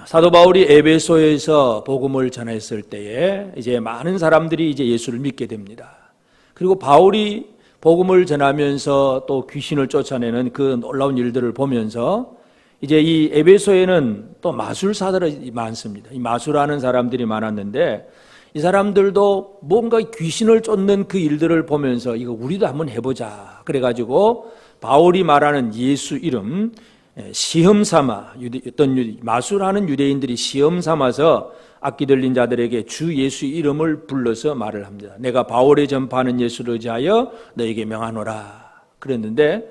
사도 바울이 에베소에서 복음을 전했을 때에 이제 많은 사람들이 이제 예수를 믿게 됩니다. 그리고 바울이 복음을 전하면서 또 귀신을 쫓아내는 그 놀라운 일들을 보면서 이제 이 에베소에는 또 마술사들이 많습니다. 이 마술하는 사람들이 많았는데 이 사람들도 뭔가 귀신을 쫓는 그 일들을 보면서 이거 우리도 한번 해보자. 그래가지고 바울이 말하는 예수 이름 시험 삼아 어떤 마술하는 유대인들이 시험 삼아서 악기 들린 자들에게 주 예수 이름을 불러서 말을 합니다. 내가 바울이 전파하는 예수를 의지하여 너에게 명하노라. 그랬는데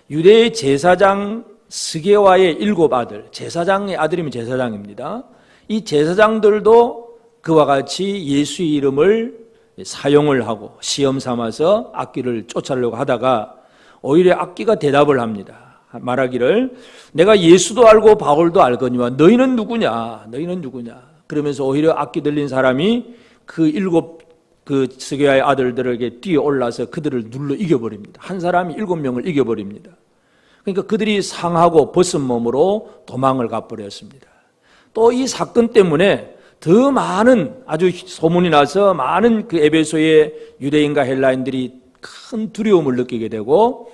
유대의 제사장 스게와의 7 아들, 제사장의 아들이면 제사장입니다. 이 제사장들도 그와 같이 예수의 이름을 사용을 하고 시험 삼아서 악기를 쫓아내려고 하다가 오히려 악기가 대답을 합니다. 말하기를 내가 예수도 알고 바울도 알거니와 너희는 누구냐? 너희는 누구냐? 그러면서 오히려 악기 들린 사람이 그 7 스게와의 아들들에게 뛰어올라서 그들을 눌러 이겨버립니다. 한 사람이 7명을 이겨버립니다. 그러니까 그들이 상하고 벗은 몸으로 도망을 가버렸습니다. 또 이 사건 때문에 더 많은 아주 소문이 나서 많은 그 에베소의 유대인과 헬라인들이 큰 두려움을 느끼게 되고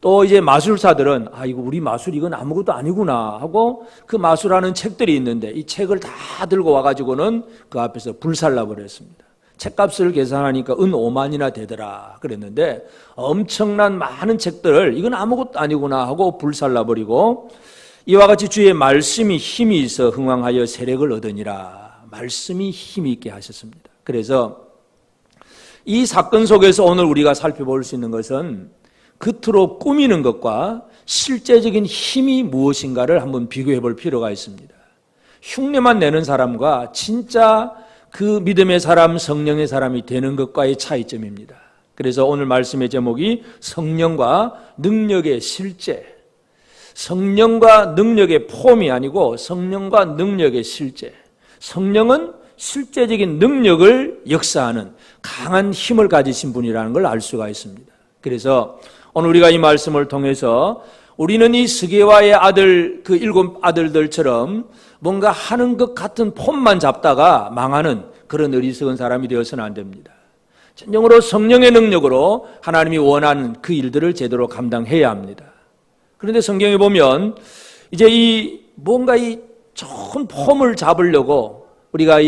또 이제 마술사들은 이거 우리 마술 이건 아무것도 아니구나 하고 그 마술하는 책들이 있는데 이 책을 다 들고 와가지고는 그 앞에서 불살라 버렸습니다. 책값을 계산하니까 은 5만이나 되더라 그랬는데 엄청난 많은 책들을 이건 아무것도 아니구나 하고 불살라 버리고 이와 같이 주의 말씀이 힘이 있어 흥왕하여 세력을 얻으니라. 말씀이 힘이 있게 하셨습니다. 그래서 이 사건 속에서 오늘 우리가 살펴볼 수 있는 것은 겉으로 꾸미는 것과 실제적인 힘이 무엇인가를 한번 비교해 볼 필요가 있습니다. 흉내만 내는 사람과 진짜 그 믿음의 사람, 성령의 사람이 되는 것과의 차이점입니다. 그래서 오늘 말씀의 제목이 성령과 능력의 실제, 성령과 능력의 폼이 아니고 성령과 능력의 실제. 성령은 실제적인 능력을 역사하는 강한 힘을 가지신 분이라는 걸 알 수가 있습니다. 그래서 오늘 우리가 이 말씀을 통해서 우리는 이 스게와의 아들 그 7 아들들처럼 뭔가 하는 것 같은 폼만 잡다가 망하는 그런 어리석은 사람이 되어서는 안 됩니다. 진정으로 성령의 능력으로 하나님이 원하는 그 일들을 제대로 감당해야 합니다. 그런데 성경에 보면 이제 뭔가 좋은 폼을 잡으려고 우리가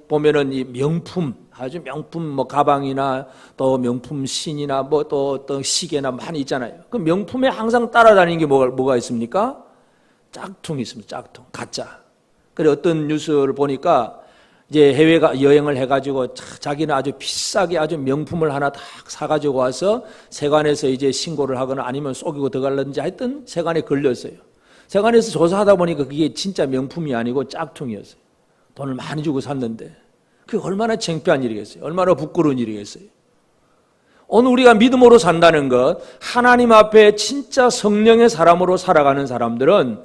보면은 이 명품, 아주 명품 가방이나 또 명품 신이나 또 어떤 시계나 많이 있잖아요. 그 명품에 항상 따라다니는 게 뭐가 있습니까? 짝퉁이 있습니다. 짝퉁, 가짜. 그래 어떤 뉴스를 보니까 이제 해외 여행을 해가지고 자기는 아주 비싸게 아주 명품을 하나 딱 사가지고 와서 세관에서 이제 신고를 하거나 아니면 속이고 들어가려든지 하여튼 세관에 걸렸어요. 세관에서 조사하다 보니까 그게 진짜 명품이 아니고 짝퉁이었어요. 돈을 많이 주고 샀는데 그게 얼마나 창피한 일이겠어요. 얼마나 부끄러운 일이겠어요. 오늘 우리가 믿음으로 산다는 것, 하나님 앞에 진짜 성령의 사람으로 살아가는 사람들은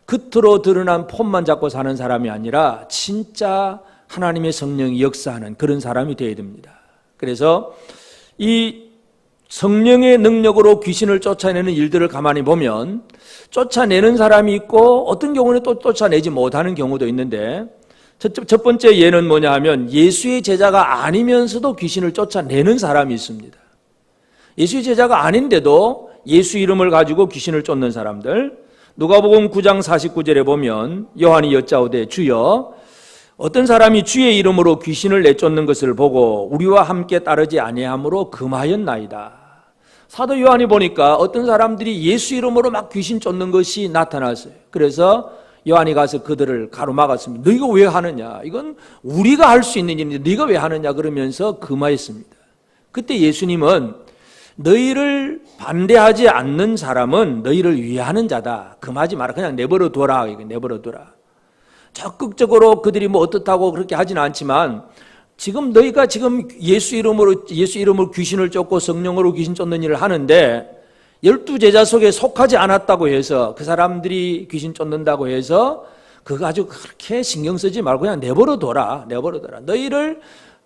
겉으로 드러난 폼만 잡고 사는 사람이 아니라 진짜 하나님의 성령이 역사하는 그런 사람이 되어야 됩니다. 그래서 이 성령의 능력으로 귀신을 쫓아내는 일들을 가만히 보면 쫓아내는 사람이 있고 어떤 경우는 또 쫓아내지 못하는 경우도 있는데 첫 번째 예는 뭐냐 하면 예수의 제자가 아니면서도 귀신을 쫓아내는 사람이 있습니다. 예수의 제자가 아닌데도 예수 이름을 가지고 귀신을 쫓는 사람들. 누가복음 9장 49절에 보면 요한이 여짜오되 주여 어떤 사람이 주의 이름으로 귀신을 내쫓는 것을 보고 우리와 함께 따르지 아니함으로 금하였나이다. 사도 요한이 보니까 어떤 사람들이 예수 이름으로 막 귀신 쫓는 것이 나타났어요. 그래서 요한이 가서 그들을 가로막았습니다. 너희가 왜 하느냐? 이건 우리가 할 수 있는 일인데 너희가 왜 하느냐? 그러면서 금하였습니다. 그때 예수님은 너희를 반대하지 않는 사람은 너희를 위하는 자다. 금하지 마라. 그냥 내버려 둬라. 내버려 둬라. 적극적으로 그들이 어떻다고 그렇게 하지는 않지만 지금 너희가 지금 예수 이름으로 귀신을 쫓고 성령으로 귀신 쫓는 일을 하는데 12제자 속에 속하지 않았다고 해서 그 사람들이 귀신 쫓는다고 해서 그거 아주 그렇게 신경 쓰지 말고 그냥 내버려 둬라. 내버려 둬라. 너희를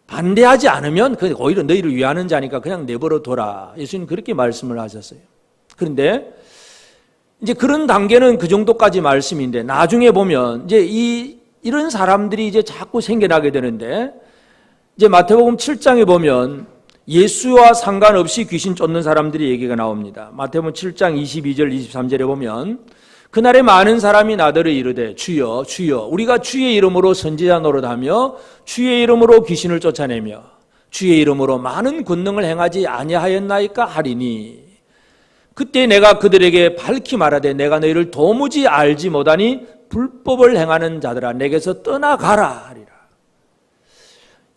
반대하지 않으면 오히려 너희를 위하는 자니까 그냥 내버려 둬라. 예수님 그렇게 말씀을 하셨어요. 그런데 이제 그런 단계는 그 정도까지 말씀인데, 나중에 보면 이제 이런 사람들이 이제 자꾸 생겨나게 되는데, 이제 마태복음 7장에 보면 예수와 상관없이 귀신 쫓는 사람들이 얘기가 나옵니다. 마태복음 7장 22절 23절에 보면 그날에 많은 사람이 나더러 이르되 주여 주여 우리가 주의 이름으로 선지자 노릇하며 주의 이름으로 귀신을 쫓아내며 주의 이름으로 많은 권능을 행하지 아니하였나이까 하리니 그때 내가 그들에게 밝히 말하되 내가 너희를 도무지 알지 못하니 불법을 행하는 자들아 내게서 떠나가라 하리라.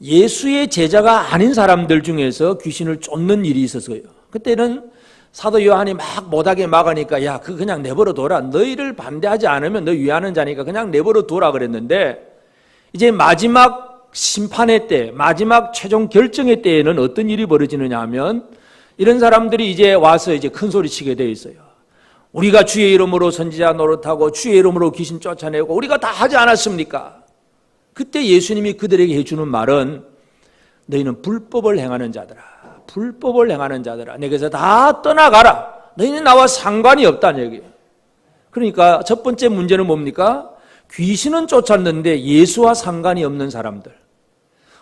예수의 제자가 아닌 사람들 중에서 귀신을 쫓는 일이 있었어요. 그때는 사도 요한이 막 못하게 막으니까 야, 그냥 내버려 둬라. 너희를 반대하지 않으면 너 위하는 자니까 그냥 내버려 둬라 그랬는데, 이제 마지막 심판의 때, 마지막 최종 결정의 때에는 어떤 일이 벌어지느냐 하면 이런 사람들이 이제 와서 이제 큰 소리 치게 돼 있어요. 우리가 주의 이름으로 선지자 노릇하고 주의 이름으로 귀신 쫓아내고 우리가 다 하지 않았습니까? 그때 예수님이 그들에게 해주는 말은 너희는 불법을 행하는 자들아, 불법을 행하는 자들아 내게서 다 떠나가라. 너희는 나와 상관이 없다는 얘기예요. 그러니까 첫 번째 문제는 뭡니까? 귀신은 쫓았는데 예수와 상관이 없는 사람들,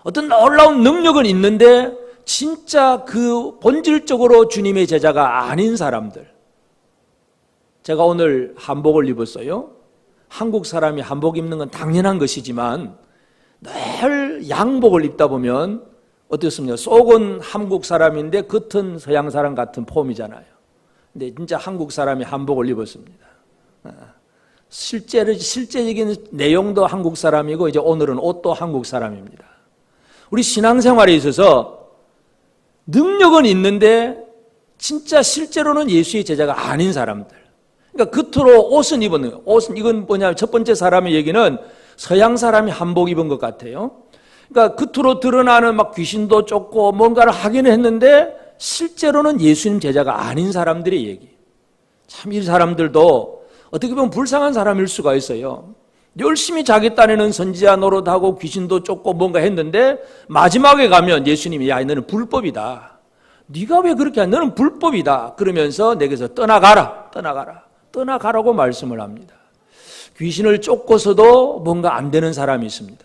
어떤 놀라운 능력은 있는데 진짜 그 본질적으로 주님의 제자가 아닌 사람들. 제가 오늘 한복을 입었어요. 한국 사람이 한복 입는 건 당연한 것이지만 늘 양복을 입다 보면 어떻습니까? 속은 한국 사람인데 겉은 서양 사람 같은 폼이잖아요. 근데 진짜 한국 사람이 한복을 입었습니다. 실제적인 내용도 한국 사람이고 이제 오늘은 옷도 한국 사람입니다. 우리 신앙생활에 있어서 능력은 있는데 진짜 실제로는 예수의 제자가 아닌 사람들. 그러니까 겉으로 옷은 입었는 거예요. 옷은 이건 뭐냐면 첫 번째 사람의 얘기는 서양 사람이 한복 입은 것 같아요. 그러니까 겉으로 드러나는 막 귀신도 쫓고 뭔가를 하기는 했는데 실제로는 예수님 제자가 아닌 사람들의 얘기. 참 이 사람들도 어떻게 보면 불쌍한 사람일 수가 있어요. 열심히 자기 딴에는 선지자 노릇하고 귀신도 쫓고 뭔가 했는데 마지막에 가면 예수님이 야 너는 불법이다. 네가 왜 그렇게 하냐? 너는 불법이다. 그러면서 내게서 떠나가라. 떠나가라고 말씀을 합니다. 귀신을 쫓고서도 뭔가 안 되는 사람이 있습니다.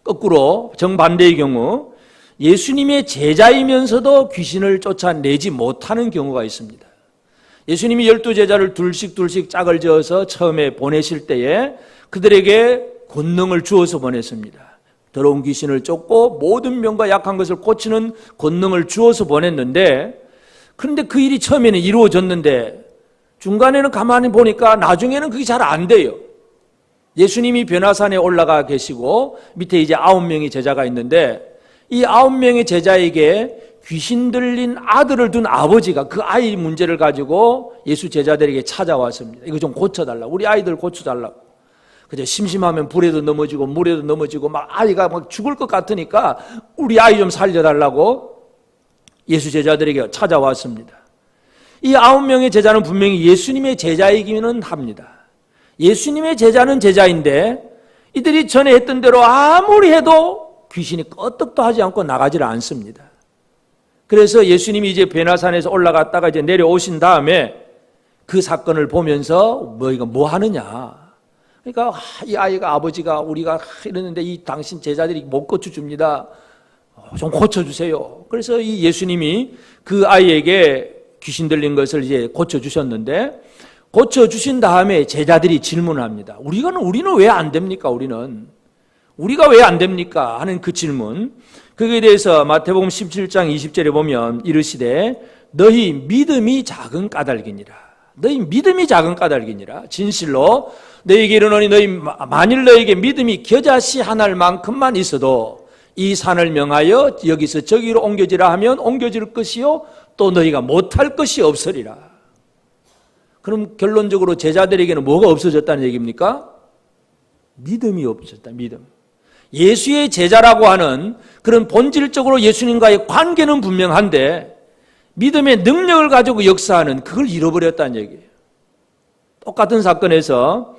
거꾸로 정반대의 경우 예수님의 제자이면서도 귀신을 쫓아내지 못하는 경우가 있습니다. 예수님이 12제자를 둘씩 짝을 지어서 처음에 보내실 때에 그들에게 권능을 주어서 보냈습니다. 더러운 귀신을 쫓고 모든 병과 약한 것을 고치는 권능을 주어서 보냈는데, 그런데 그 일이 처음에는 이루어졌는데 중간에는 가만히 보니까 나중에는 그게 잘 안 돼요. 예수님이 변화산에 올라가 계시고 밑에 이제 9명의 제자가 있는데 이 9명의 제자에게 귀신 들린 아들을 둔 아버지가 그 아이 문제를 가지고 예수 제자들에게 찾아왔습니다. 이거 좀 고쳐달라고. 우리 아이들 고쳐달라고. 그저 심심하면 불에도 넘어지고 물에도 넘어지고 막 아이가 막 죽을 것 같으니까 우리 아이 좀 살려달라고 예수 제자들에게 찾아왔습니다. 이 9명의 제자는 분명히 예수님의 제자이기는 합니다. 예수님의 제자는 제자인데 이들이 전에 했던 대로 아무리 해도 귀신이 끄떡도 하지 않고 나가지를 않습니다. 그래서 예수님이 이제 변화산에서 올라갔다가 이제 내려오신 다음에 그 사건을 보면서 이거 뭐 하느냐. 그러니까 이 아이가 아버지가 우리가 이러는데 이 당신 제자들이 못 고쳐줍니다. 좀 고쳐주세요. 그래서 이 예수님이 그 아이에게 귀신 들린 것을 이제 고쳐주셨는데 고쳐주신 다음에 제자들이 질문을 합니다. 우리는 왜 안 됩니까? 우리가 왜 안 됩니까? 하는 그 질문. 거기에 대해서 마태복음 17장 20절에 보면 이르시되 너희 믿음이 작은 까닭이니라. 너희 믿음이 작은 까닭이니라. 진실로 너희에게 이르노니 만일 너희에게 믿음이 겨자씨 한 알만큼만 있어도 이 산을 명하여 여기서 저기로 옮겨지라 하면 옮겨질 것이요 또 너희가 못할 것이 없으리라. 그럼 결론적으로 제자들에게는 뭐가 없어졌다는 얘기입니까? 믿음이 없어졌다. 믿음. 예수의 제자라고 하는 그런 본질적으로 예수님과의 관계는 분명한데 믿음의 능력을 가지고 역사하는 그걸 잃어버렸다는 얘기예요. 똑같은 사건에서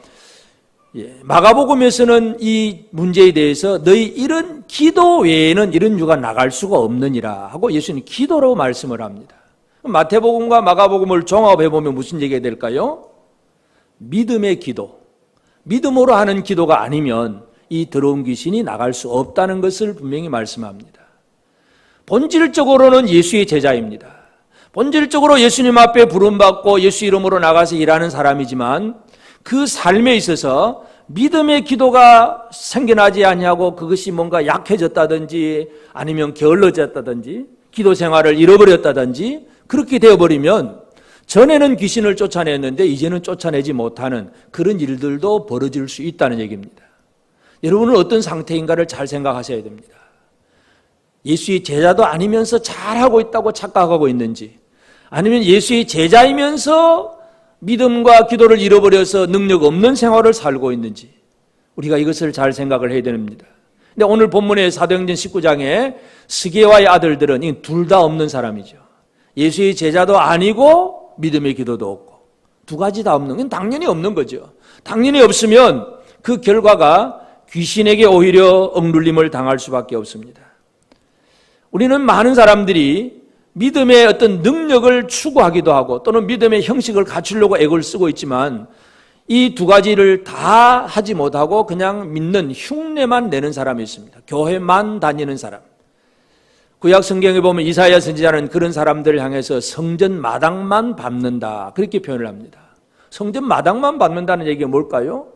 마가복음에서는 이 문제에 대해서 너희 이런 기도 외에는 이런 유가 나갈 수가 없느니라 하고 예수님 기도로 말씀을 합니다. 마태복음과 마가복음을 종합해 보면 무슨 얘기가 될까요? 믿음의 기도, 믿음으로 하는 기도가 아니면 이 더러운 귀신이 나갈 수 없다는 것을 분명히 말씀합니다. 본질적으로는 예수의 제자입니다. 본질적으로 예수님 앞에 부름받고 예수 이름으로 나가서 일하는 사람이지만 그 삶에 있어서 믿음의 기도가 생겨나지 아니하고 그것이 뭔가 약해졌다든지 아니면 게을러졌다든지 기도 생활을 잃어버렸다든지 그렇게 되어버리면 전에는 귀신을 쫓아냈는데 이제는 쫓아내지 못하는 그런 일들도 벌어질 수 있다는 얘기입니다. 여러분은 어떤 상태인가를 잘 생각하셔야 됩니다. 예수의 제자도 아니면서 잘하고 있다고 착각하고 있는지, 아니면 예수의 제자이면서 믿음과 기도를 잃어버려서 능력 없는 생활을 살고 있는지 우리가 이것을 잘 생각을 해야 됩니다. 근데 오늘 본문의 사도행전 19장에 스게와의 아들들은 둘 다 없는 사람이죠. 예수의 제자도 아니고 믿음의 기도도 없고 두 가지 다 없는 건 당연히 없는 거죠. 당연히 없으면 그 결과가 귀신에게 오히려 억눌림을 당할 수밖에 없습니다. 우리는 많은 사람들이 믿음의 어떤 능력을 추구하기도 하고 또는 믿음의 형식을 갖추려고 애를 쓰고 있지만 이 두 가지를 다 하지 못하고 그냥 믿는 흉내만 내는 사람이 있습니다. 교회만 다니는 사람. 구약 성경에 보면 이사야 선지자는 그런 사람들을 향해서 성전 마당만 밟는다 그렇게 표현을 합니다. 성전 마당만 밟는다는 얘기가 뭘까요?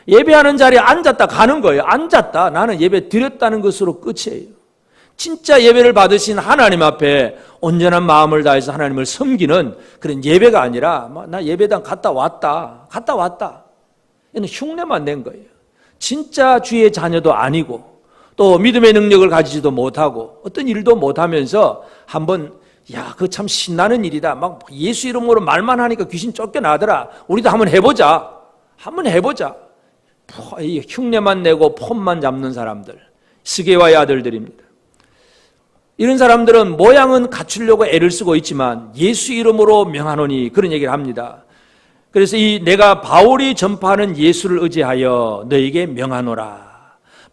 예배하는 자리에 앉았다 가는 거예요. 앉았다. 나는 예배 드렸다는 것으로 끝이에요. 진짜 예배를 받으신 하나님 앞에 온전한 마음을 다해서 하나님을 섬기는 그런 예배가 아니라 나 예배당 갔다 왔다. 이는 흉내만 낸 거예요. 진짜 주의 자녀도 아니고 또 믿음의 능력을 가지지도 못하고 어떤 일도 못하면서 한번 그거 참 신나는 일이다. 막 예수 이름으로 말만 하니까 귀신 쫓겨나더라. 우리도 한번 해보자. 흉내만 내고 폼만 잡는 사람들, 스게와의 아들들입니다. 이런 사람들은 모양은 갖추려고 애를 쓰고 있지만 예수 이름으로 명하노니 그런 얘기를 합니다. 그래서 내가 바울이 전파하는 예수를 의지하여 너에게 명하노라.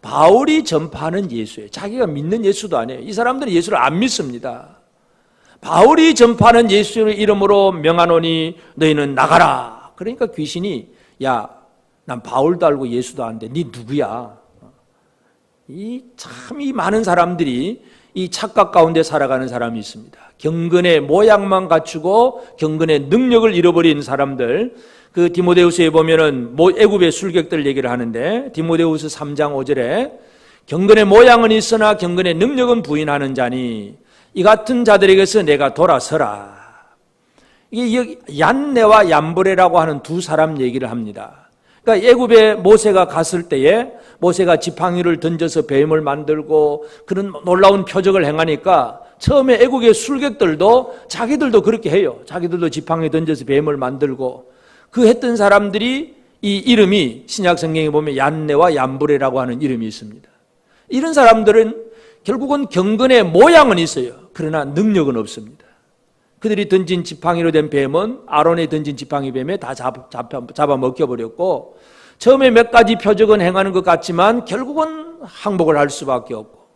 바울이 전파하는 예수예요. 자기가 믿는 예수도 아니에요. 이 사람들은 예수를 안 믿습니다. 바울이 전파하는 예수의 이름으로 명하노니 너희는 나가라. 그러니까 귀신이 난 바울도 알고 예수도 아는데 네 누구야? 이 많은 사람들이 이 착각 가운데 살아가는 사람이 있습니다. 경건의 모양만 갖추고 경건의 능력을 잃어버린 사람들. 그 디모데후서에 보면은 애굽의 술객들 얘기를 하는데 디모데후서 3장 5절에 경건의 모양은 있으나 경건의 능력은 부인하는 자니 이 같은 자들에게서 내가 돌아서라. 이게 얀네와 얀브레라고 하는 두 사람 얘기를 합니다. 그러니까 애굽에 모세가 갔을 때에 모세가 지팡이를 던져서 뱀을 만들고 그런 놀라운 표적을 행하니까 처음에 애국의 술객들도 자기들도 그렇게 해요. 자기들도 지팡이 던져서 뱀을 만들고 그 했던 사람들이 이 이름이 신약 성경에 보면 얀네와 얀브레라고 하는 이름이 있습니다. 이런 사람들은 결국은 경건의 모양은 있어요. 그러나 능력은 없습니다. 그들이 던진 지팡이로 된 뱀은 아론이 던진 지팡이 뱀에 다 잡아먹혀버렸고 처음에 몇 가지 표적은 행하는 것 같지만 결국은 항복을 할 수밖에 없고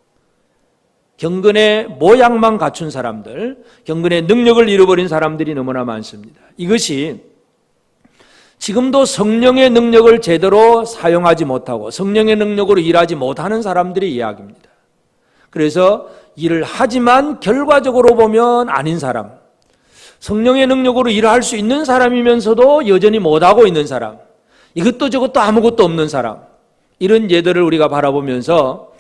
경건의 모양만 갖춘 사람들, 경건의 능력을 잃어버린 사람들이 너무나 많습니다. 이것이 지금도 성령의 능력을 제대로 사용하지 못하고 성령의 능력으로 일하지 못하는 사람들의 이야기입니다. 그래서 일을 하지만 결과적으로 보면 아닌 사람, 성령의 능력으로 일할 수 있는 사람이면서도 여전히 못하고 있는 사람, 이것도 저것도 아무것도 없는 사람, 이런 예들을 우리가 바라보면서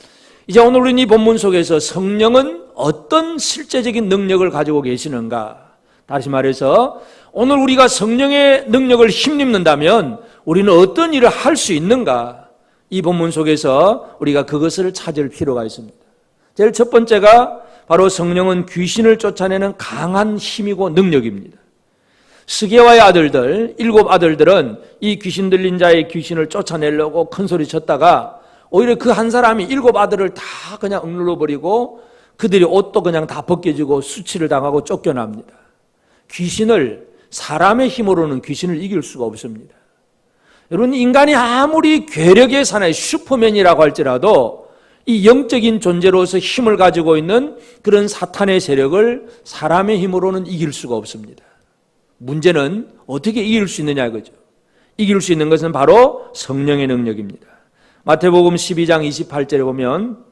이제 오늘 우리는 이 본문 속에서 성령은 어떤 실제적인 능력을 가지고 계시는가, 다시 말해서 오늘 우리가 성령의 능력을 힘입는다면 우리는 어떤 일을 할 수 있는가, 이 본문 속에서 우리가 그것을 찾을 필요가 있습니다. 제일 첫 번째가 바로 성령은 귀신을 쫓아내는 강한 힘이고 능력입니다. 스게와의 아들들, 7 아들들은 이 귀신 들린 자의 귀신을 쫓아내려고 큰 소리 쳤다가 오히려 그 한 사람이 7 아들을 다 그냥 억눌러버리고 그들이 옷도 그냥 다 벗겨지고 수치를 당하고 쫓겨납니다. 사람의 힘으로는 귀신을 이길 수가 없습니다. 여러분, 인간이 아무리 괴력의 사나이 슈퍼맨이라고 할지라도 이 영적인 존재로서 힘을 가지고 있는 그런 사탄의 세력을 사람의 힘으로는 이길 수가 없습니다. 문제는 어떻게 이길 수 있느냐 이거죠. 이길 수 있는 것은 바로 성령의 능력입니다. 마태복음 12장 28절에 보면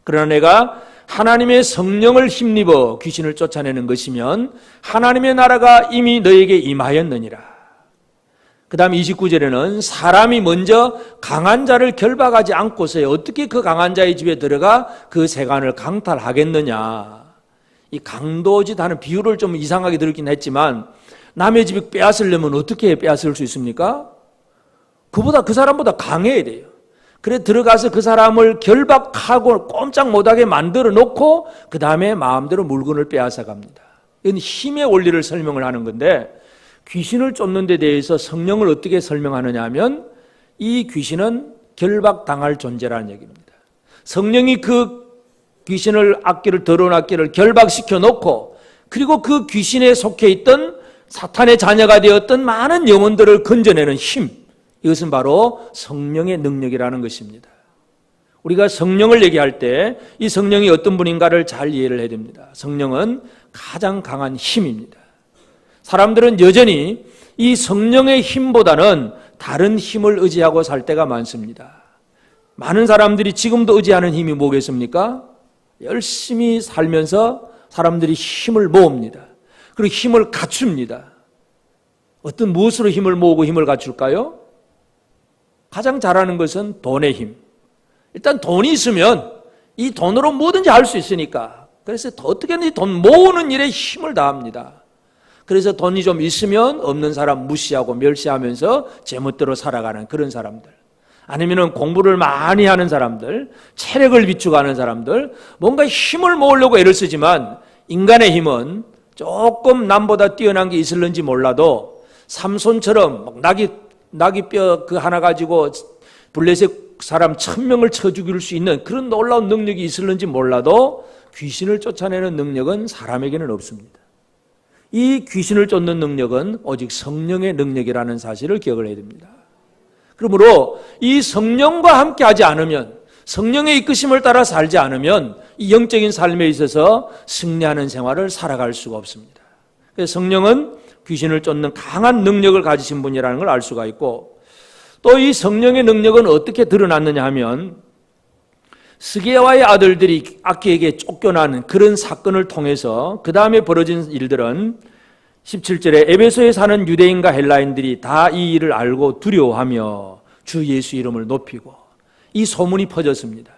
그러나 내가 하나님의 성령을 힘입어 귀신을 쫓아내는 것이면 하나님의 나라가 이미 너에게 임하였느니라. 그 다음 29절에는 사람이 먼저 강한 자를 결박하지 않고서 어떻게 그 강한 자의 집에 들어가 그 세간을 강탈하겠느냐. 이 강도짓 하는 비유를 좀 이상하게 들었긴 했지만 남의 집에 빼앗으려면 어떻게 빼앗을 수 있습니까? 그 사람보다 강해야 돼요. 그래 들어가서 그 사람을 결박하고 꼼짝 못하게 만들어 놓고 그 다음에 마음대로 물건을 빼앗아 갑니다. 이건 힘의 원리를 설명을 하는 건데 귀신을 쫓는 데 대해서 성령을 어떻게 설명하느냐 하면 이 귀신은 결박당할 존재라는 얘기입니다. 성령이 그 귀신을 더러운 악기를 결박시켜 놓고 그리고 그 귀신에 속해 있던 사탄의 자녀가 되었던 많은 영혼들을 건져내는 힘, 이것은 바로 성령의 능력이라는 것입니다. 우리가 성령을 얘기할 때 이 성령이 어떤 분인가를 잘 이해를 해야 됩니다. 성령은 가장 강한 힘입니다. 사람들은 여전히 이 성령의 힘보다는 다른 힘을 의지하고 살 때가 많습니다. 많은 사람들이 지금도 의지하는 힘이 뭐겠습니까? 열심히 살면서 사람들이 힘을 모읍니다. 그리고 힘을 갖춥니다. 어떤 무엇으로 힘을 모으고 힘을 갖출까요? 가장 잘하는 것은 돈의 힘. 일단 돈이 있으면 이 돈으로 뭐든지 할 수 있으니까 그래서 어떻게든지 돈 모으는 일에 힘을 다합니다. 그래서 돈이 좀 있으면 없는 사람 무시하고 멸시하면서 제멋대로 살아가는 그런 사람들, 아니면 공부를 많이 하는 사람들, 체력을 비축하는 사람들, 뭔가 힘을 모으려고 애를 쓰지만 인간의 힘은 조금 남보다 뛰어난 게 있을는지 몰라도 삼손처럼 나귀 뼈 그 하나 가지고 블레셋 사람 1000명을 쳐 죽일 수 있는 그런 놀라운 능력이 있을는지 몰라도 귀신을 쫓아내는 능력은 사람에게는 없습니다. 이 귀신을 쫓는 능력은 오직 성령의 능력이라는 사실을 기억을 해야 됩니다. 그러므로 이 성령과 함께 하지 않으면, 성령의 이끄심을 따라 살지 않으면 이 영적인 삶에 있어서 승리하는 생활을 살아갈 수가 없습니다. 그래서 성령은 귀신을 쫓는 강한 능력을 가지신 분이라는 걸 알 수가 있고, 또 이 성령의 능력은 어떻게 드러났느냐 하면 스게와의 아들들이 아키에게 쫓겨나는 그런 사건을 통해서 그 다음에 벌어진 일들은 17절에 에베소에 사는 유대인과 헬라인들이 다 이 일을 알고 두려워하며 주 예수 이름을 높이고, 이 소문이 퍼졌습니다.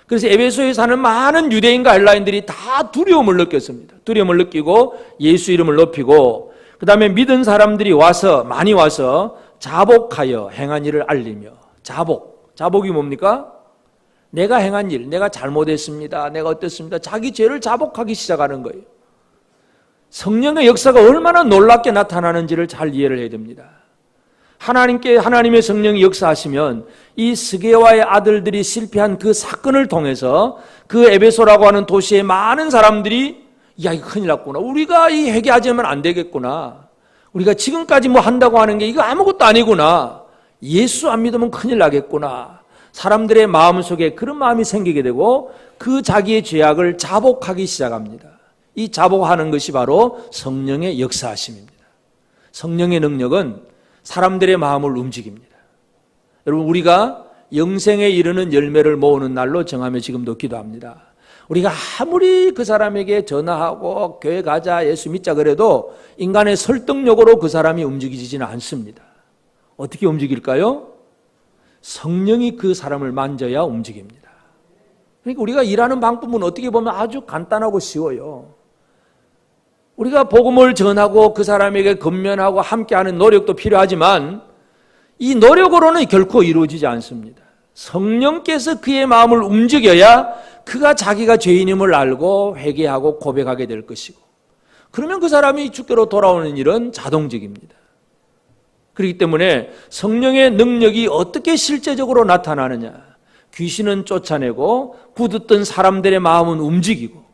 그래서 에베소에 사는 많은 유대인과 헬라인들이 다 두려움을 느꼈습니다. 두려움을 느끼고 예수 이름을 높이고, 그 다음에 믿은 사람들이 많이 와서 자복하여 행한 일을 알리며. 자복이 뭡니까? 내가 행한 일, 내가 잘못했습니다, 내가 어땠습니다, 자기 죄를 자복하기 시작하는 거예요. 성령의 역사가 얼마나 놀랍게 나타나는지를 잘 이해를 해야 됩니다. 하나님의 성령이 역사하시면 이 스게와의 아들들이 실패한 그 사건을 통해서 그 에베소라고 하는 도시의 많은 사람들이 야, 이거 큰일 났구나, 우리가 이 회개하지 않으면 안 되겠구나, 우리가 지금까지 뭐 한다고 하는 게 이거 아무것도 아니구나, 예수 안 믿으면 큰일 나겠구나, 사람들의 마음속에 그런 마음이 생기게 되고 그 자기의 죄악을 자복하기 시작합니다. 이 자복하는 것이 바로 성령의 역사하심입니다. 성령의 능력은 사람들의 마음을 움직입니다. 여러분, 우리가 영생에 이르는 열매를 모으는 날로 정하며 지금도 기도합니다. 우리가 아무리 그 사람에게 전화하고 교회 가자, 예수 믿자 그래도 인간의 설득력으로 그 사람이 움직이지는 않습니다. 어떻게 움직일까요? 성령이 그 사람을 만져야 움직입니다. 그러니까 우리가 일하는 방법은 어떻게 보면 아주 간단하고 쉬워요. 우리가 복음을 전하고 그 사람에게 건면하고 함께하는 노력도 필요하지만 이 노력으로는 결코 이루어지지 않습니다. 성령께서 그의 마음을 움직여야 그가 자기가 죄인임을 알고 회개하고 고백하게 될 것이고, 그러면 그 사람이 주께로 돌아오는 일은 자동적입니다. 그렇기 때문에 성령의 능력이 어떻게 실제적으로 나타나느냐, 귀신은 쫓아내고 굳었던 사람들의 마음은 움직이고,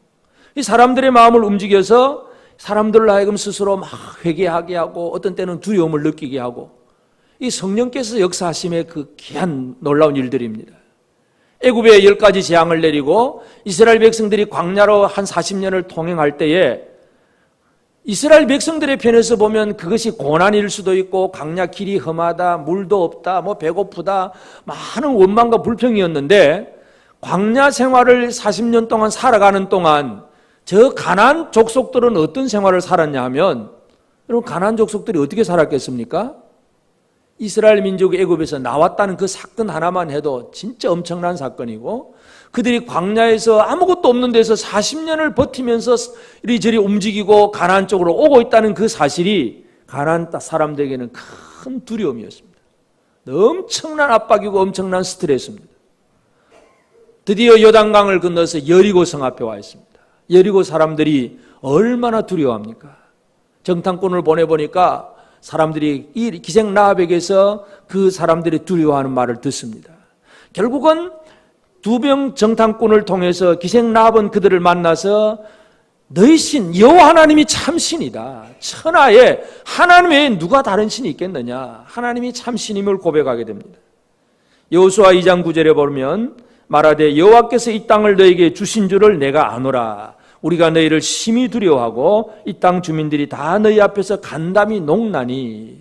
이 사람들의 마음을 움직여서 사람들로 하여금 스스로 막 회개하게 하고 어떤 때는 두려움을 느끼게 하고, 이 성령께서 역사하심의 그 귀한 놀라운 일들입니다. 애굽에 10가지 재앙을 내리고 이스라엘 백성들이 광야로 한 40년을 통행할 때에 이스라엘 백성들의 편에서 보면 그것이 고난일 수도 있고 광야 길이 험하다, 물도 없다, 배고프다, 많은 원망과 불평이었는데 광야 생활을 40년 동안 살아가는 동안 저 가나안 족속들은 어떤 생활을 살았냐 하면, 여러분 가나안 족속들이 어떻게 살았겠습니까? 이스라엘 민족이 애굽에서 나왔다는 그 사건 하나만 해도 진짜 엄청난 사건이고, 그들이 광야에서 아무것도 없는 데서 40년을 버티면서 이리저리 움직이고 가나안 쪽으로 오고 있다는 그 사실이 가나안 사람들에게는 큰 두려움이었습니다. 엄청난 압박이고 엄청난 스트레스입니다. 드디어 요단강을 건너서 여리고 성 앞에 와 있습니다. 여리고 사람들이 얼마나 두려워합니까? 정탐꾼을 보내보니까 사람들이 이 기생 라합에게서 그 사람들이 두려워하는 말을 듣습니다. 결국은 두 명 정탐꾼을 통해서 기생 라합은 그들을 만나서 너희 신 여호와 하나님이 참 신이다. 천하에 하나님 외에 누가 다른 신이 있겠느냐. 하나님이 참 신임을 고백하게 됩니다. 여호수아 2장 9절에 보면 말하되 여호와께서 이 땅을 너에게 주신 줄을 내가 아노라. 우리가 너희를 심히 두려워하고 이 땅 주민들이 다 너희 앞에서 간담이 녹나니.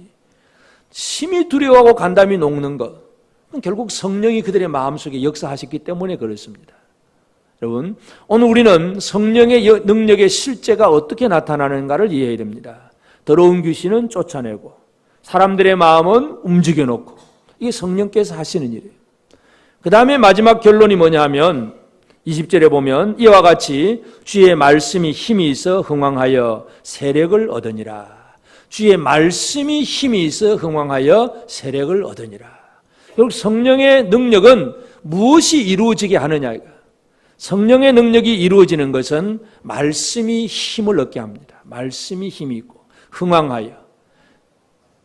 심히 두려워하고 간담이 녹는 것, 결국 성령이 그들의 마음속에 역사하셨기 때문에 그렇습니다. 여러분, 오늘 우리는 성령의 능력의 실제가 어떻게 나타나는가를 이해해야 됩니다. 더러운 귀신은 쫓아내고 사람들의 마음은 움직여놓고, 이게 성령께서 하시는 일이에요. 그 다음에 마지막 결론이 뭐냐 하면 20절에 보면 이와 같이 주의 말씀이 힘이 있어 흥왕하여 세력을 얻으니라. 주의 말씀이 힘이 있어 흥왕하여 세력을 얻으니라. 결국 성령의 능력은 무엇이 이루어지게 하느냐. 성령의 능력이 이루어지는 것은 말씀이 힘을 얻게 합니다. 말씀이 힘이 있고 흥왕하여.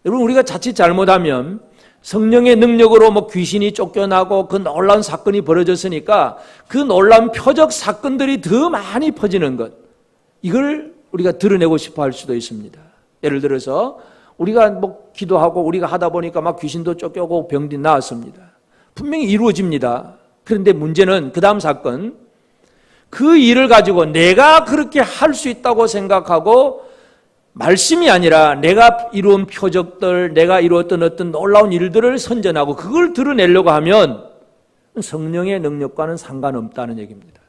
여러분, 우리가 자칫 잘못하면 성령의 능력으로 귀신이 쫓겨나고 그 놀라운 사건이 벌어졌으니까 그 놀라운 표적 사건들이 더 많이 퍼지는 것, 이걸 우리가 드러내고 싶어 할 수도 있습니다. 예를 들어서 우리가 기도하고 우리가 하다 보니까 귀신도 쫓겨오고 병도 나았습니다. 분명히 이루어집니다. 그런데 문제는 그 다음 사건, 그 일을 가지고 내가 그렇게 할 수 있다고 생각하고 말씀이 아니라 내가 이룬 표적들, 내가 이루었던 어떤 놀라운 일들을 선전하고 그걸 드러내려고 하면 성령의 능력과는 상관없다는 얘기입니다.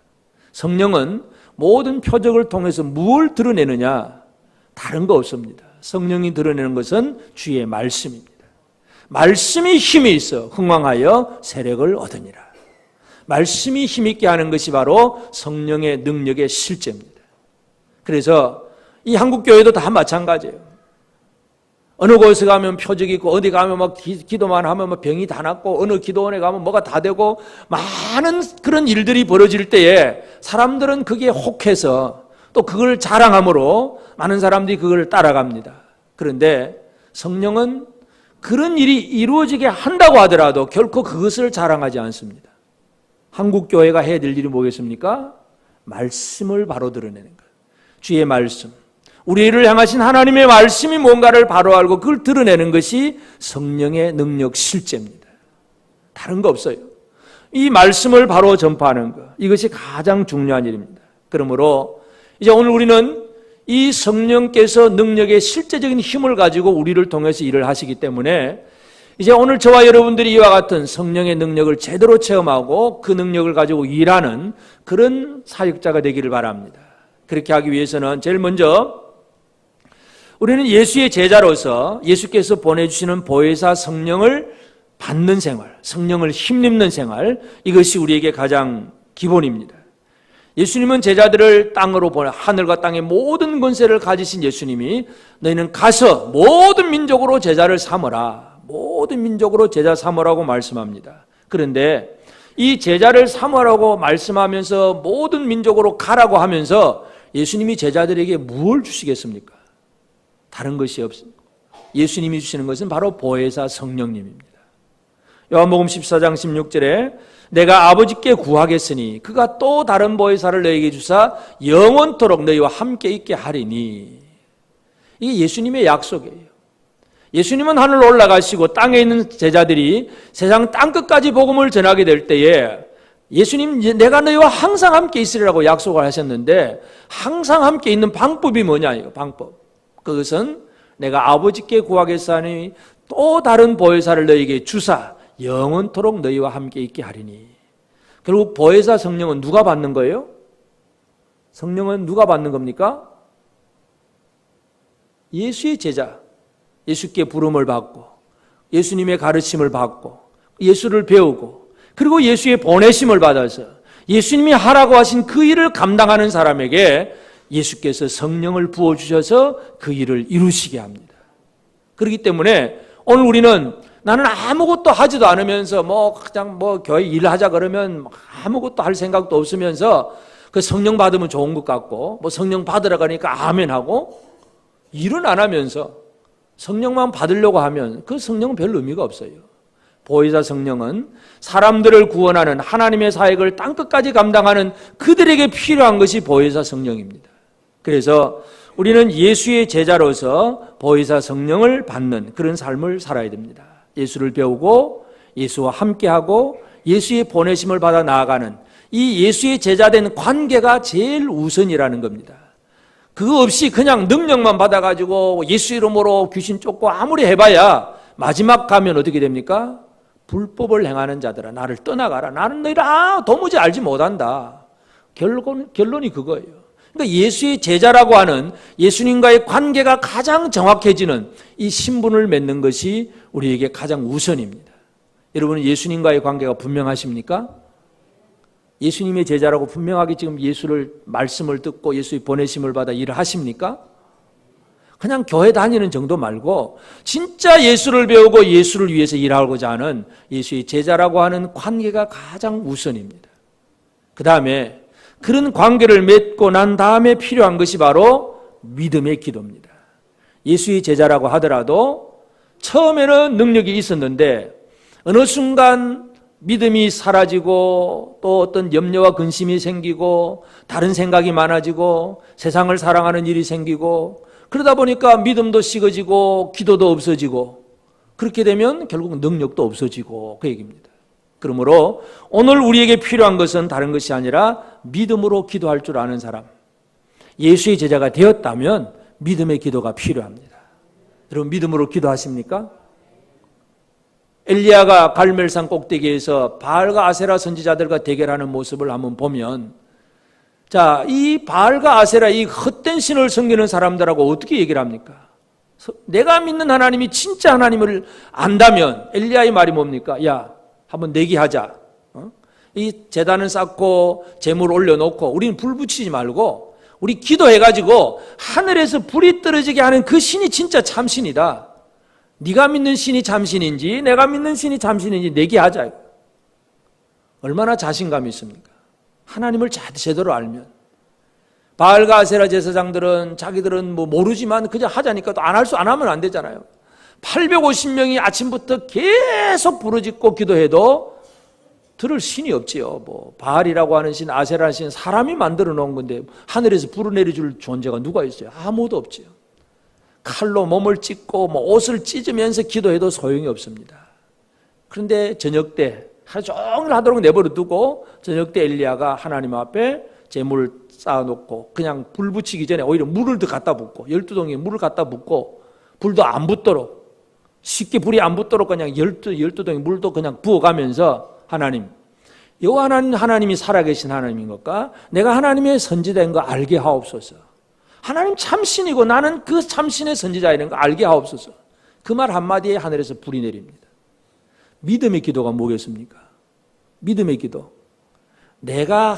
성령은 모든 표적을 통해서 뭘 드러내느냐? 다른 거 없습니다. 성령이 드러내는 것은 주의 말씀입니다. 말씀이 힘이 있어 흥왕하여 세력을 얻으니라. 말씀이 힘있게 하는 것이 바로 성령의 능력의 실제입니다. 그래서 이 한국교회도 다 마찬가지예요. 어느 곳에 가면 표적이 있고, 어디 가면 기도만 하면 병이 다 낫고, 어느 기도원에 가면 뭐가 다 되고, 많은 그런 일들이 벌어질 때에 사람들은 그게 혹해서 또 그걸 자랑함으로 많은 사람들이 그걸 따라갑니다. 그런데 성령은 그런 일이 이루어지게 한다고 하더라도 결코 그것을 자랑하지 않습니다. 한국교회가 해야 될 일이 뭐겠습니까? 말씀을 바로 드러내는 거예요. 주의 말씀, 우리를 향하신 하나님의 말씀이 뭔가를 바로 알고 그걸 드러내는 것이 성령의 능력 실제입니다. 다른 거 없어요. 이 말씀을 바로 전파하는 것, 이것이 가장 중요한 일입니다. 그러므로 이제 오늘 우리는 이 성령께서 능력의 실제적인 힘을 가지고 우리를 통해서 일을 하시기 때문에 이제 오늘 저와 여러분들이 이와 같은 성령의 능력을 제대로 체험하고 그 능력을 가지고 일하는 그런 사역자가 되기를 바랍니다. 그렇게 하기 위해서는 제일 먼저 우리는 예수의 제자로서 예수께서 보내주시는 보혜사 성령을 받는 생활, 성령을 힘입는 생활, 이것이 우리에게 가장 기본입니다. 예수님은 제자들을 땅으로 보내, 하늘과 땅의 모든 권세를 가지신 예수님이 너희는 가서 모든 민족으로 제자를 삼으라, 모든 민족으로 제자 삼으라고 말씀합니다. 그런데 이 제자를 삼으라고 말씀하면서 모든 민족으로 가라고 하면서 예수님이 제자들에게 무엇을 주시겠습니까? 다른 것이 없습니다. 예수님이 주시는 것은 바로 보혜사 성령님입니다. 요한복음 14장 16절에 내가 아버지께 구하겠으니 그가 또 다른 보혜사를 너희에게 주사 영원토록 너희와 함께 있게 하리니. 이게 예수님의 약속이에요. 예수님은 하늘로 올라가시고 땅에 있는 제자들이 세상 땅끝까지 복음을 전하게 될 때에 예수님, 내가 너희와 항상 함께 있으리라고 약속을 하셨는데 항상 함께 있는 방법이 뭐냐, 이거 방법. 그것은 내가 아버지께 구하겠사니 또 다른 보혜사를 너희에게 주사 영원토록 너희와 함께 있게 하리니. 결국 보혜사 성령은 누가 받는 거예요? 성령은 누가 받는 겁니까? 예수의 제자, 예수께 부름을 받고 예수님의 가르침을 받고 예수를 배우고 그리고 예수의 보내심을 받아서 예수님이 하라고 하신 그 일을 감당하는 사람에게 예수께서 성령을 부어주셔서 그 일을 이루시게 합니다. 그렇기 때문에 오늘 우리는 나는 아무것도 하지도 않으면서 그냥 교회 일하자 그러면 아무것도 할 생각도 없으면서 그 성령 받으면 좋은 것 같고 성령 받으러 가니까 아멘 하고 일은 안 하면서 성령만 받으려고 하면 그 성령은 별 의미가 없어요. 보혜사 성령은 사람들을 구원하는 하나님의 사역을 땅끝까지 감당하는 그들에게 필요한 것이 보혜사 성령입니다. 그래서 우리는 예수의 제자로서 보혜사 성령을 받는 그런 삶을 살아야 됩니다. 예수를 배우고 예수와 함께하고 예수의 보내심을 받아 나아가는 이 예수의 제자된 관계가 제일 우선이라는 겁니다. 그거 없이 그냥 능력만 받아가지고 예수 이름으로 귀신 쫓고 아무리 해봐야 마지막 가면 어떻게 됩니까? 불법을 행하는 자들아 나를 떠나가라. 나는 너희를 도무지 알지 못한다. 결론이 그거예요. 그러니까 예수의 제자라고 하는 예수님과의 관계가 가장 정확해지는 이 신분을 맺는 것이 우리에게 가장 우선입니다. 여러분은 예수님과의 관계가 분명하십니까? 예수님의 제자라고 분명하게 지금 예수를 말씀을 듣고 예수의 보내심을 받아 일을 하십니까? 그냥 교회 다니는 정도 말고 진짜 예수를 배우고 예수를 위해서 일하고자 하는 예수의 제자라고 하는 관계가 가장 우선입니다. 그 다음에 그런 관계를 맺고 난 다음에 필요한 것이 바로 믿음의 기도입니다. 예수의 제자라고 하더라도 처음에는 능력이 있었는데 어느 순간 믿음이 사라지고 또 어떤 염려와 근심이 생기고 다른 생각이 많아지고 세상을 사랑하는 일이 생기고 그러다 보니까 믿음도 식어지고 기도도 없어지고 그렇게 되면 결국 능력도 없어지고 그 얘기입니다. 그러므로 오늘 우리에게 필요한 것은 다른 것이 아니라 믿음으로 기도할 줄 아는 사람. 예수의 제자가 되었다면 믿음의 기도가 필요합니다. 여러분 믿음으로 기도하십니까? 엘리야가 갈멜산 꼭대기에서 바알과 아세라 선지자들과 대결하는 모습을 한번 보면 이 바알과 아세라 이 헛된 신을 섬기는 사람들하고 어떻게 얘기를 합니까? 내가 믿는 하나님이 진짜 하나님을 안다면 엘리야의 말이 뭡니까? 야, 한번 내기하자. 이 제단을 쌓고 제물 올려놓고 우리는 불 붙이지 말고 우리 기도해가지고 하늘에서 불이 떨어지게 하는 그 신이 진짜 참신이다. 네가 믿는 신이 참신인지 내가 믿는 신이 참신인지 내기하자. 얼마나 자신감이 있습니까? 하나님을 제대로 알면. 바알과 아세라 제사장들은 자기들은 모르지만 그냥 하자니까 또 안 하면 안 되잖아요. 850명이 아침부터 계속 부르짖고 기도해도 들을 신이 없지요. 바알이라고 하는 신, 아세라는 신 사람이 만들어 놓은 건데 하늘에서 불을 내려줄 존재가 누가 있어요? 아무도 없지요. 칼로 몸을 찢고 옷을 찢으면서 기도해도 소용이 없습니다. 그런데 저녁 때 하루 종일 하도록 내버려 두고 저녁 때 엘리야가 하나님 앞에 제물을 쌓아놓고 그냥 불 붙이기 전에 오히려 물을 더 갖다 붓고 12동에 물을 갖다 붓고 불도 안 붙도록 쉽게 불이 안 붙도록 그냥 12동에 물도 그냥 부어가면서 하나님, 여호와 하나님이 살아계신 하나님인 것과 내가 하나님의 선지자인 거 알게 하옵소서. 하나님 참신이고 나는 그 참신의 선지자인 거 알게 하옵소서. 그 말 한마디에 하늘에서 불이 내립니다. 믿음의 기도가 뭐겠습니까? 믿음의 기도. 내가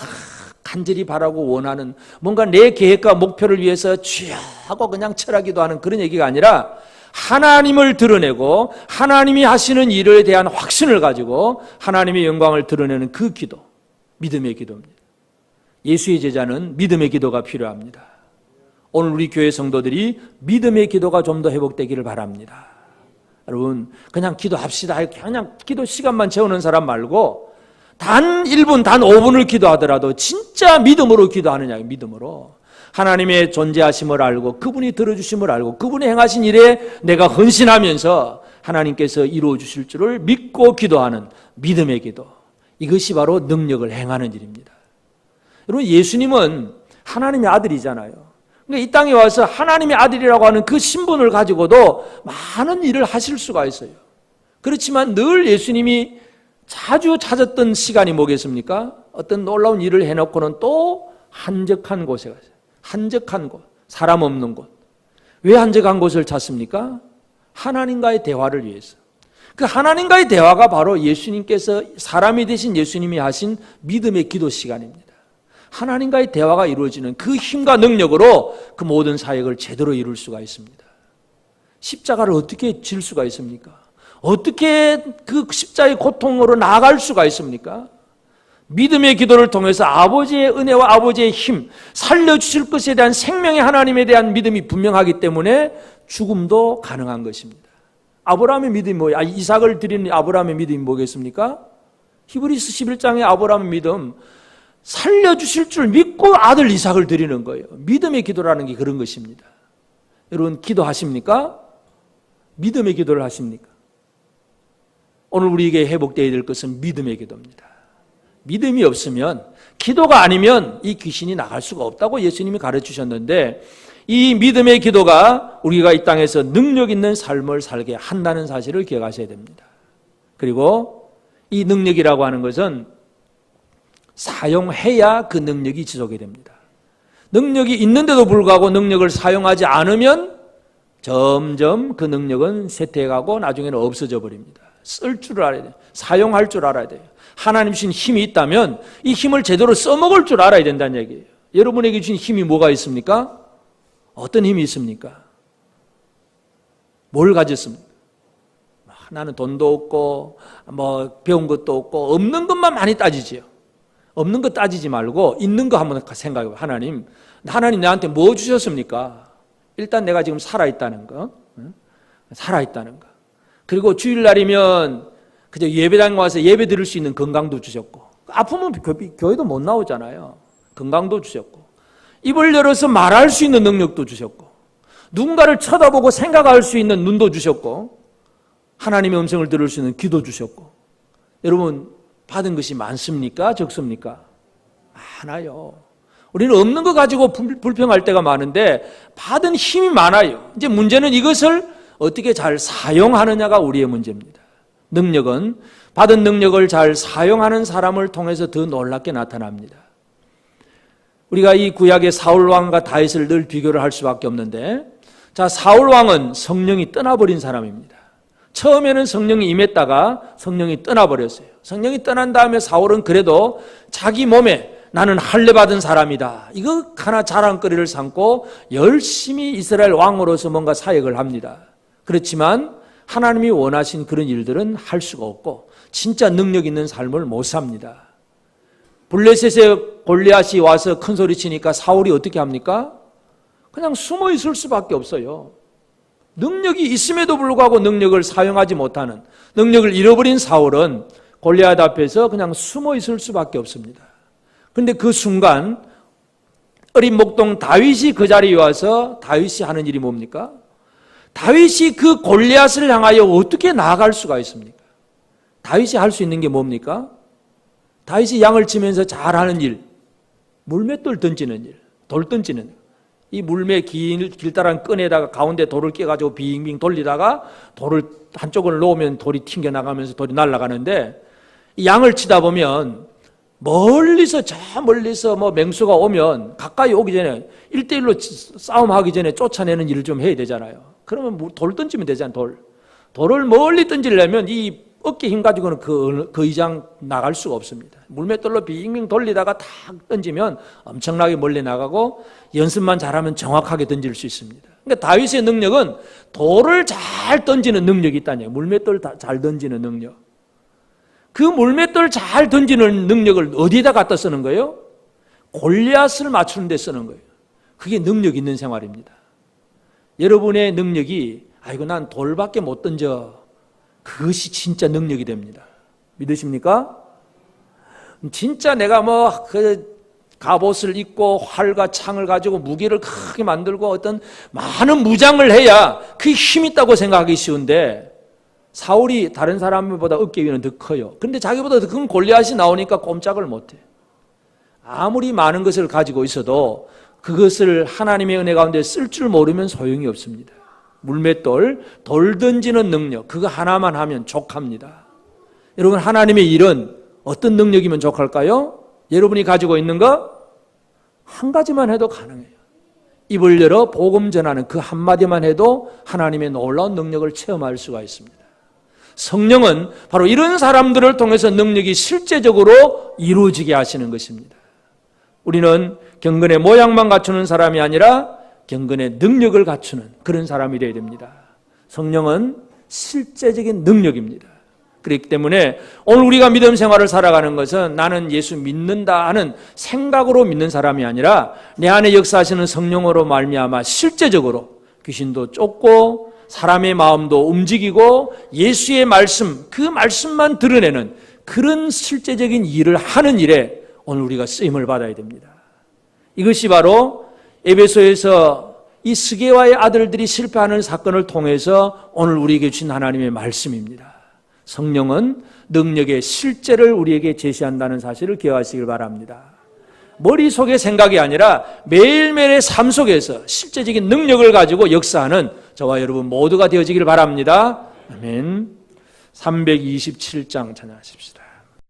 간절히 바라고 원하는 뭔가 내 계획과 목표를 위해서 쥐하고 그냥 철하기도 하는 그런 얘기가 아니라 하나님을 드러내고 하나님이 하시는 일에 대한 확신을 가지고 하나님의 영광을 드러내는 그 기도, 믿음의 기도입니다. 예수의 제자는 믿음의 기도가 필요합니다. 오늘 우리 교회 성도들이 믿음의 기도가 좀 더 회복되기를 바랍니다. 여러분 그냥 기도합시다. 그냥 기도 시간만 채우는 사람 말고 단 1분, 단 5분을 기도하더라도 진짜 믿음으로 기도하느냐, 믿음으로. 하나님의 존재하심을 알고 그분이 들어주심을 알고 그분이 행하신 일에 내가 헌신하면서 하나님께서 이루어 주실 줄을 믿고 기도하는 믿음의 기도. 이것이 바로 능력을 행하는 일입니다. 여러분 예수님은 하나님의 아들이잖아요. 그러니까 이 땅에 와서 하나님의 아들이라고 하는 그 신분을 가지고도 많은 일을 하실 수가 있어요. 그렇지만 늘 예수님이 자주 찾았던 시간이 뭐겠습니까? 어떤 놀라운 일을 해놓고는 또 한적한 곳에 가세요. 한적한 곳, 사람 없는 곳. 왜 한적한 곳을 찾습니까? 하나님과의 대화를 위해서. 그 하나님과의 대화가 바로 예수님께서 사람이 되신 예수님이 하신 믿음의 기도 시간입니다. 하나님과의 대화가 이루어지는 그 힘과 능력으로 그 모든 사역을 제대로 이룰 수가 있습니다. 십자가를 어떻게 질 수가 있습니까? 어떻게 그 십자가의 고통으로 나아갈 수가 있습니까? 믿음의 기도를 통해서 아버지의 은혜와 아버지의 힘, 살려주실 것에 대한 생명의 하나님에 대한 믿음이 분명하기 때문에 죽음도 가능한 것입니다. 아브라함의 믿음이 뭐예요? 이삭을 드리는 아브라함의 믿음이 뭐겠습니까? 히브리서 11장의 아브라함의 믿음, 살려주실 줄 믿고 아들 이삭을 드리는 거예요. 믿음의 기도라는 게 그런 것입니다. 여러분 기도하십니까? 믿음의 기도를 하십니까? 오늘 우리에게 회복되어야 될 것은 믿음의 기도입니다. 믿음이 없으면, 기도가 아니면 이 귀신이 나갈 수가 없다고 예수님이 가르치셨는데, 이 믿음의 기도가 우리가 이 땅에서 능력 있는 삶을 살게 한다는 사실을 기억하셔야 됩니다. 그리고 이 능력이라고 하는 것은 사용해야 그 능력이 지속이 됩니다. 능력이 있는데도 불구하고 능력을 사용하지 않으면 점점 그 능력은 쇠퇴해가고 나중에는 없어져 버립니다. 쓸 줄 알아야 돼요. 사용할 줄 알아야 돼요. 하나님 주신 힘이 있다면 이 힘을 제대로 써먹을 줄 알아야 된다는 얘기예요. 여러분에게 주신 힘이 뭐가 있습니까? 어떤 힘이 있습니까? 뭘 가졌습니까? 나는 돈도 없고 배운 것도 없고 없는 것만 많이 따지지요. 없는 거 따지지 말고 있는 거 한번 생각해봐요. 하나님 나한테 뭐 주셨습니까? 일단 내가 지금 살아있다는 거, 살아있다는 거. 그리고 주일날이면 그저 예배당 와서 예배 드릴 수 있는 건강도 주셨고, 아프면 교회도 못 나오잖아요. 건강도 주셨고, 입을 열어서 말할 수 있는 능력도 주셨고, 누군가를 쳐다보고 생각할 수 있는 눈도 주셨고, 하나님의 음성을 들을 수 있는 귀도 주셨고. 여러분 받은 것이 많습니까? 적습니까? 많아요. 우리는 없는 거 가지고 불평할 때가 많은데 받은 힘이 많아요. 이제 문제는 이것을 어떻게 잘 사용하느냐가 우리의 문제입니다. 능력은 받은 능력을 잘 사용하는 사람을 통해서 더 놀랍게 나타납니다. 우리가 이 구약의 사울 왕과 다윗을 늘 비교를 할 수밖에 없는데, 자, 사울 왕은 성령이 떠나버린 사람입니다. 처음에는 성령이 임했다가 성령이 떠나버렸어요. 성령이 떠난 다음에 사울은 그래도 자기 몸에 나는 할례 받은 사람이다, 이거 하나 자랑거리를 삼고 열심히 이스라엘 왕으로서 뭔가 사역을 합니다. 그렇지만 하나님이 원하신 그런 일들은 할 수가 없고 진짜 능력 있는 삶을 못 삽니다. 블레셋에 골리앗이 와서 큰 소리 치니까 사울이 어떻게 합니까? 그냥 숨어 있을 수밖에 없어요. 능력이 있음에도 불구하고 능력을 사용하지 못하는, 능력을 잃어버린 사울은 골리앗 앞에서 그냥 숨어 있을 수밖에 없습니다. 그런데 그 순간 어린 목동 다윗이 그 자리에 와서 다윗이 하는 일이 뭡니까? 다윗이 그 골리앗을 향하여 어떻게 나아갈 수가 있습니까? 다윗이 할 수 있는 게 뭡니까? 다윗이 양을 치면서 잘하는 일, 물맷돌 던지는 일, 돌 던지는 일. 이 물매 길다란 끈에다가 가운데 돌을 끼워가지고 빙빙 돌리다가 돌을 한쪽을 놓으면 돌이 튕겨나가면서 돌이 날아가는데, 이 양을 치다 보면 멀리서 저 멀리서 맹수가 오면 가까이 오기 전에 1대1로 싸움하기 전에 쫓아내는 일을 좀 해야 되잖아요. 그러면 돌 던지면 되잖아요. 돌을 멀리 던지려면 이 어깨 힘 가지고는 그 이상 나갈 수가 없습니다. 물맷돌로 빙빙 돌리다가 탁 던지면 엄청나게 멀리 나가고 연습만 잘하면 정확하게 던질 수 있습니다. 그러니까 다윗의 능력은 돌을 잘 던지는 능력이 있다는 얘기예요. 물맷돌 잘 던지는 능력. 그 물맷돌 잘 던지는 능력을 어디에다 갖다 쓰는 거예요? 골리앗을 맞추는 데 쓰는 거예요. 그게 능력 있는 생활입니다. 여러분의 능력이 아이고 난 돌밖에 못 던져, 그것이 진짜 능력이 됩니다. 믿으십니까? 진짜 내가 그 갑옷을 입고 활과 창을 가지고 무기를 크게 만들고 어떤 많은 무장을 해야 그게 힘 있다고 생각하기 쉬운데, 사울이 다른 사람보다 어깨 위는 더 커요. 그런데 자기보다 더 큰 골리앗이 나오니까 꼼짝을 못해. 아무리 많은 것을 가지고 있어도 그것을 하나님의 은혜 가운데 쓸 줄 모르면 소용이 없습니다. 물맷돌, 돌 던지는 능력, 그거 하나만 하면 족합니다. 여러분, 하나님의 일은 어떤 능력이면 족할까요? 여러분이 가지고 있는 거 한 가지만 해도 가능해요. 입을 열어 복음 전하는 그 한마디만 해도 하나님의 놀라운 능력을 체험할 수가 있습니다. 성령은 바로 이런 사람들을 통해서 능력이 실제적으로 이루어지게 하시는 것입니다. 우리는 경건의 모양만 갖추는 사람이 아니라 경건의 능력을 갖추는 그런 사람이 되어야 됩니다. 성령은 실제적인 능력입니다. 그렇기 때문에 오늘 우리가 믿음 생활을 살아가는 것은 나는 예수 믿는다 하는 생각으로 믿는 사람이 아니라 내 안에 역사하시는 성령으로 말미암아 실제적으로 귀신도 쫓고 사람의 마음도 움직이고 예수의 말씀, 그 말씀만 드러내는 그런 실제적인 일을 하는 일에 오늘 우리가 쓰임을 받아야 됩니다. 이것이 바로 에베소에서 이 스게와의 아들들이 실패하는 사건을 통해서 오늘 우리에게 주신 하나님의 말씀입니다. 성령은 능력의 실제를 우리에게 제시한다는 사실을 기억하시길 바랍니다. 머릿속의 생각이 아니라 매일매일의 삶 속에서 실제적인 능력을 가지고 역사하는 저와 여러분 모두가 되어지길 바랍니다. 아멘. 327장 찬양하십시다.